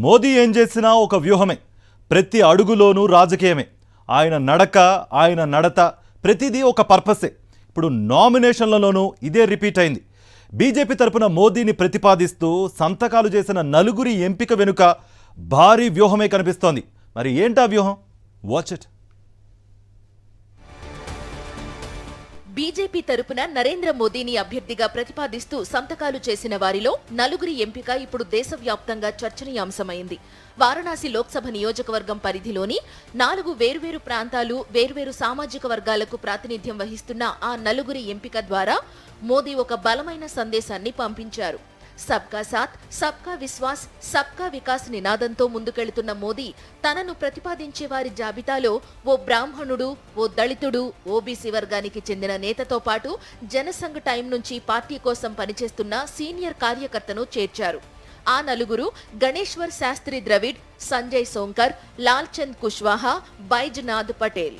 మోదీ ఏం చేసినా ఒక వ్యూహమే, ప్రతి అడుగులోనూ రాజకీయమే. ఆయన నడక, ఆయన నడత ప్రతిదీ ఒక పర్పసే. ఇప్పుడు నామినేషన్లలోనూ ఇదే రిపీట్ అయింది. బీజేపీ తరపున మోదీని ప్రతిపాదిస్తూ సంతకాలు చేసిన నలుగురి ఎంపిక వెనుక భారీ వ్యూహమే కనిపిస్తోంది. మరి ఏంటా వ్యూహం? Watch it. బీజేపీ తరపున నరేంద్ర మోదీని అభ్యర్థిగా ప్రతిపాదిస్తూ సంతకాలు చేసిన వారిలో నలుగురి ఎంపిక ఇప్పుడు దేశవ్యాప్తంగా చర్చనీయాంశమైంది. వారణాసి లోక్సభ నియోజకవర్గం పరిధిలోని 4 వేర్వేరు ప్రాంతాలు, వేర్వేరు సామాజిక వర్గాలకు ప్రాతినిధ్యం వహిస్తున్న ఆ నలుగురి ఎంపిక ద్వారా మోదీ ఒక బలమైన సందేశాన్ని పంపించారు. సబ్కా సాథ్, సబ్కా విశ్వాస్, సబ్కా వికాస్ నినాదంతో ముందుకెళ్తున్న మోదీ తనను ప్రతిపాదించే వారి జాబితాలో ఓ బ్రాహ్మణుడు, ఓ దళితుడు, ఓబీసీ వర్గానికి చెందిన నేతతో పాటు జనసంఘ్ టైం నుంచి పార్టీ కోసం పనిచేస్తున్న సీనియర్ కార్యకర్తను చేర్చారు. ఆ నలుగురు గణేశ్వర్ శాస్త్రి ద్రవిడ్, సంజయ్ సోంకర్, లాల్చంద్ కుష్వాహా, బైజ్నాథ్ పటేల్.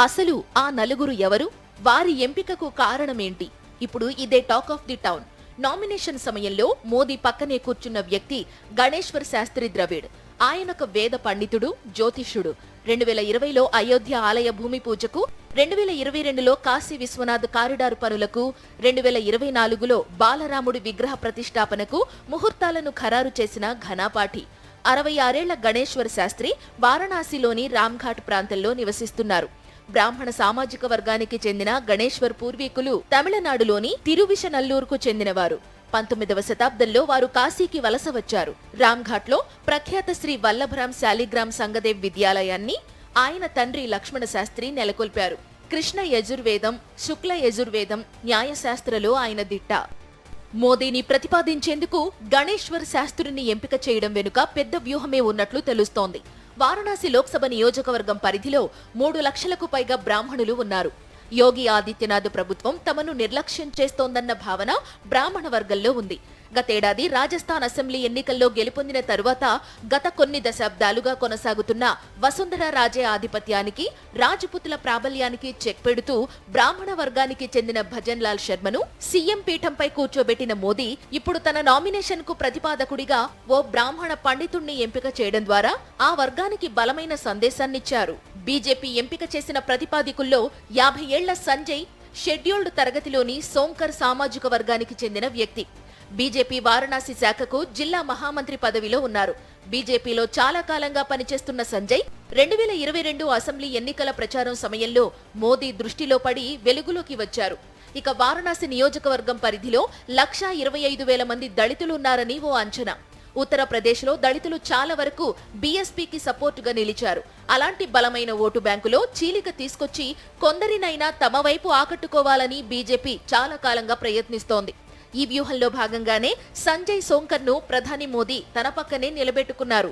అసలు ఆ నలుగురు ఎవరు? వారి ఎంపికకు కారణమేంటి? ఇప్పుడు ఇదే talk of the town. Nomination సమయంలో మోదీ పక్కనే కూర్చున్న వ్యక్తి గణేశ్వర్ శాస్త్రి ద్రవిడ్. ఆయనొక వేద పండితుడు, జ్యోతిష్యుడు. 2020లో అయోధ్య ఆలయ భూమి పూజకు, 2022లో కాశీ విశ్వనాథ్ కారిడార్ పనులకు, 2024లో బాలరాముడి విగ్రహ ప్రతిష్టాపనకు ముహూర్తాలను ఖరారు చేసిన ఘనాపాఠి. 66 ఏళ్ల గణేశ్వర్ శాస్త్రి వారణాసిలోని రామ్ఘాట్ ప్రాంతంలో నివసిస్తున్నారు. బ్రాహ్మణ సామాజిక వర్గానికి చెందిన గణేశ్వర్ పూర్వీకులు తమిళనాడులోని తిరువిషనల్లూరుకు చెందినవారు. 19వ శతాబ్దంలో వారు కాశీకి వలస వచ్చారు. రామ్ఘాట్లో ప్రఖ్యాత శ్రీ వల్లభరాం శాలిగ్రామ్ సంగదేవ్ విద్యాలయాన్ని ఆయన తండ్రి లక్ష్మణ శాస్త్రి నెలకొల్పారు. కృష్ణ యజుర్వేదం, శుక్ల యజుర్వేదం, న్యాయశాస్త్రలో ఆయన దిట్ట. మోదీని ప్రతిపాదించేందుకు గణేశ్వర్ శాస్త్రిని ఎంపిక చేయడం వెనుక పెద్ద వ్యూహమే ఉన్నట్లు తెలుస్తోంది. వారణాసి లోక్సభ నియోజకవర్గం పరిధిలో 3 లక్షలకు పైగా బ్రాహ్మణులు ఉన్నారు. యోగి ఆదిత్యనాథ్ ప్రభుత్వం తమను నిర్లక్ష్యం చేస్తోందన్న భావన బ్రాహ్మణ వర్గంలో ఉంది. గతేడాది రాజస్థాన్ అసెంబ్లీ ఎన్నికల్లో గెలుపొందిన తరువాత గత కొన్ని దశాబ్దాలుగా కొనసాగుతున్న వసుంధర రాజే ఆధిపత్యానికి, రాజపుతుల ప్రాబల్యానికి చెక్ పెడుతూ బ్రాహ్మణ వర్గానికి చెందిన భజన్ లాల్ శర్మను సీఎం పీఠంపై కూర్చోబెట్టిన మోదీ ఇప్పుడు తన నామినేషన్ కు ప్రతిపాదకుడిగా ఓ బ్రాహ్మణ పండితుణ్ణి ఎంపిక చేయడం ద్వారా ఆ వర్గానికి బలమైన సందేశాన్నిచ్చారు. బీజేపీ ఎంపిక చేసిన ప్రతిపాదికుల్లో 50 ఏళ్ల సంజయ్ షెడ్యూల్డ్ తరగతిలోని సోంకర్ సామాజిక వర్గానికి చెందిన వ్యక్తి. బీజేపీ వారణాసి శాఖకు జిల్లా మహామంత్రి పదవిలో ఉన్నారు. బీజేపీలో చాలా కాలంగా పనిచేస్తున్న సంజయ్ 2022 అసెంబ్లీ ఎన్నికల ప్రచారం సమయంలో మోదీ దృష్టిలో పడి వెలుగులోకి వచ్చారు. ఇక వారణాసి నియోజకవర్గం పరిధిలో 1,25,000 మంది దళితులున్నారని ఓ అంచనా. ఉత్తరప్రదేశ్లో దళితులు చాలా వరకు బీఎస్పీకి సపోర్టుగా నిలిచారు. అలాంటి బలమైన ఓటు బ్యాంకులో చీలిక తీసుకొచ్చి కొందరినైనా తమ వైపు ఆకట్టుకోవాలని బీజేపీ చాలా కాలంగా ప్రయత్నిస్తోంది. ఈ వ్యూహంలో భాగంగానే సంజయ్ సోంకర్ను ప్రధాని మోదీ తన పక్కనే నిలబెట్టుకున్నారు.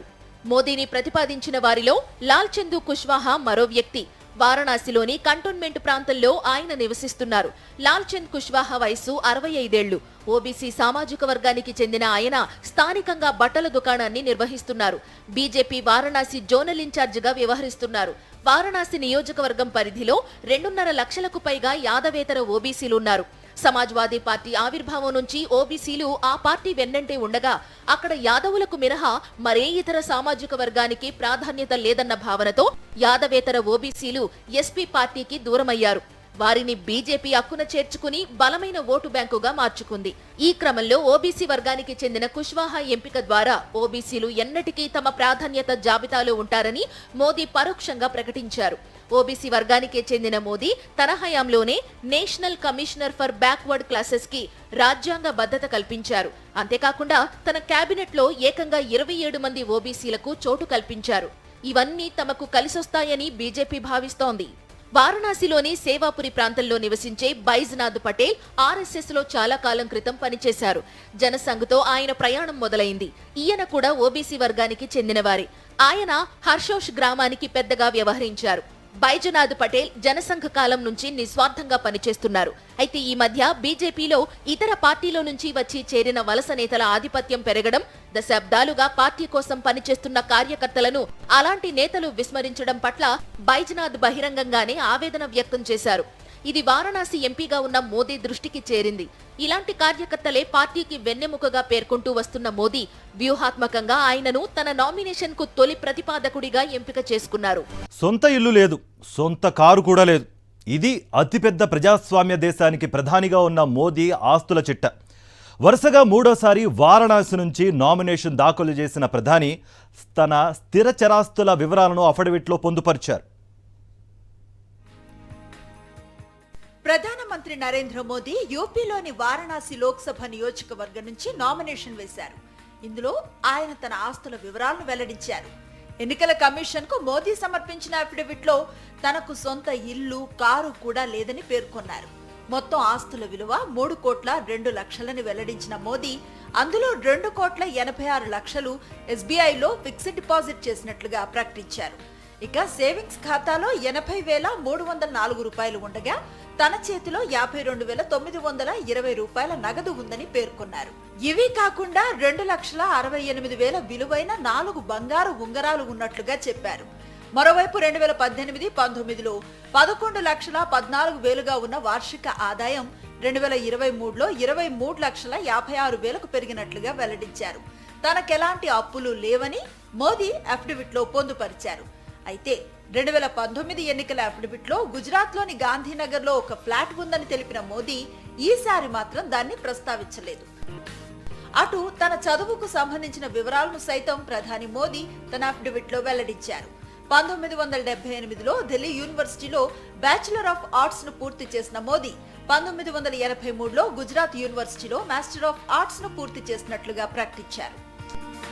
మోదీని ప్రతిపాదించిన వారిలో లాల్చంద్ కుష్వాహా మరో వ్యక్తి. వారణాసిలోని కంటోన్మెంట్ ప్రాంతంలో ఆయన నివసిస్తున్నారు. లాల్చంద్ కుష్వాహా వయసు 65 ఏళ్లు. ఓబీసీ సామాజిక వర్గానికి చెందిన ఆయన స్థానికంగా బట్టల దుకాణాన్ని నిర్వహిస్తున్నారు. బీజేపీ వారణాసి జోనల్ ఇన్ఛార్జిగా వ్యవహరిస్తున్నారు. వారణాసి నియోజకవర్గం పరిధిలో 2.5 లక్షలకు పైగా యాదవేతర ఓబీసీలున్నారు. సమాజ్వాదీ పార్టీ ఆవిర్భావం నుంచి ఓబీసీలు ఆ పార్టీ వెన్నంటే ఉండగా అక్కడ యాదవులకు మినహా మరే ఇతర సామాజిక వర్గానికి ప్రాధాన్యత లేదన్న భావనతో యాదవేతర ఓబీసీలు ఎస్పీ పార్టీకి దూరమయ్యారు. వారిని బీజేపీ అక్కున చేర్చుకుని బలమైన ఓటు బ్యాంకుగా మార్చుకుంది. ఈ క్రమంలో ఓబీసీ వర్గానికి చెందిన కుష్వాహా ఎంపిక ద్వారా ఓబీసీలు ఎన్నటికీ తమ ప్రాధాన్యత జాబితాలో ఉంటారని మోదీ పరోక్షంగా ప్రకటించారు. ఓబీసీ వర్గానికే చెందిన మోదీ తన హయాంలోనే national commissioner for backward classes కి రాజ్యాంగ భద్రత కల్పించారు. అంతేకాకుండా తన కేబినెట్ లో ఏకంగా 27 మంది ఓబీసీలకు చోటు కల్పించారు. ఇవన్నీ తమకు కలిసొస్తాయని బీజేపీ భావిస్తోంది. వారణాసిలోని సేవాపురి ప్రాంతంలో నివసించే బైజ్నాథ్ పటేల్ ఆర్ఎస్ఎస్ లో చాలా కాలం క్రితం పనిచేశారు. జనసంఘ్తో ఆయన ప్రయాణం మొదలైంది. ఈయన కూడా ఓబీసీ వర్గానికి చెందినవారే. ఆయన హర్షోష్ గ్రామానికి పెద్దగా వ్యవహరించారు. బైజ్నాథ్ పటేల్ జనసంఘ కాలం నుంచి నిస్వార్థంగా పనిచేస్తున్నారు. అయితే ఈ మధ్య బీజేపీలో ఇతర పార్టీలో నుంచి వచ్చి చేరిన వలస నేతల ఆధిపత్యం పెరగడం, దశాబ్దాలుగా పార్టీ కోసం పనిచేస్తున్న కార్యకర్తలను అలాంటి నేతలు విస్మరించడం పట్ల బైజ్నాథ్ బహిరంగంగానే ఆవేదన వ్యక్తం చేశారు. ఇది వారణాసి ఎంపీగా ఉన్న మోదీ దృష్టికి చేరింది. ఇలాంటి కార్యకర్తలే పార్టీకి వెన్నెముకగా పేర్కొంటూ వస్తున్న మోదీ వ్యూహాత్మకంగా ఆయనను తన నామినేషన్ కు తొలి ప్రతిపాదకుడిగా ఎంపిక చేసుకున్నారు. సొంత ఇల్లు లేదు, సొంత కారు కూడా లేదు. ఇది అతిపెద్ద ప్రజాస్వామ్య దేశానికి ప్రధానిగా ఉన్న మోదీ ఆస్తుల చిట్ట. వరుసగా మూడోసారి వారణాసి నుంచి నామినేషన్ దాఖలు చేసిన ప్రధాని తన స్థిర చరాస్తుల వివరాలను అఫిడవిట్లో పొందుపరిచారు. ప్రధానమంత్రి నరేంద్ర మోదీ యూపీలోని వారణాసి లోక్సభ నియోజకవర్గం నుంచి నామినేషన్ వేశారు. ఇందులో ఆయన తన ఆస్తుల వివరాలను వెల్లడించారు. ఎన్నికల కమిషన్ కు మోదీ సమర్పించిన అఫిడవిట్లో తనకు సొంత ఇల్లు, కారు కూడా లేదని పేర్కొన్నారు. మొత్తం ఆస్తుల విలువ 3,02,00,000 వెల్లడించిన మోదీ అందులో 2,86,00,000 ఎస్బీఐలో ఫిక్స్డ్ డిపాజిట్ చేసినట్లుగా ప్రకటించారు. ఇక సేవింగ్స్ ఖాతాలో 80,304 రూపాయలు ఉండగా తన చేతిలో 52,920 రూపాయల నగదు ఉందని పేర్కొన్నారు. ఇవి కాకుండా 2,68,000 విలువైన 4 బంగారు ఉంగరాలు ఉన్నట్లుగా చెప్పారు. మరోవైపు 2018-19లో 11,14,000గా ఉన్న వార్షిక ఆదాయం 2023లో 23,56,000కు పెరిగినట్లుగా వెల్లడించారు. తనకెలాంటి అప్పులు లేవని మోదీ అఫిడవిట్లో పొందుపరిచారు. అయితే 2019 ఎన్నికల అఫిడవిట్లో గుజరాత్లోని గాంధీనగర్లో ఒక ఫ్లాట్ ఉందని తెలిపిన మోదీ ఈసారి మాత్రం దాన్ని ప్రస్తావించలేదు. అటు తన చదువుకు సంబంధించిన వివరాలను సైతం ప్రధాని మోదీ తన అఫిడవిట్లో వెల్లడించారు. 1978లో ఢిల్లీ యూనివర్సిటీలో బ్యాచిలర్ ఆఫ్ ఆర్ట్స్ ను పూర్తి చేసిన మోదీ 1983లో గుజరాత్ యూనివర్సిటీలో మాస్టర్ ఆఫ్ ఆర్ట్స్ ను పూర్తి చేసినట్లుగా ప్రకటించారు.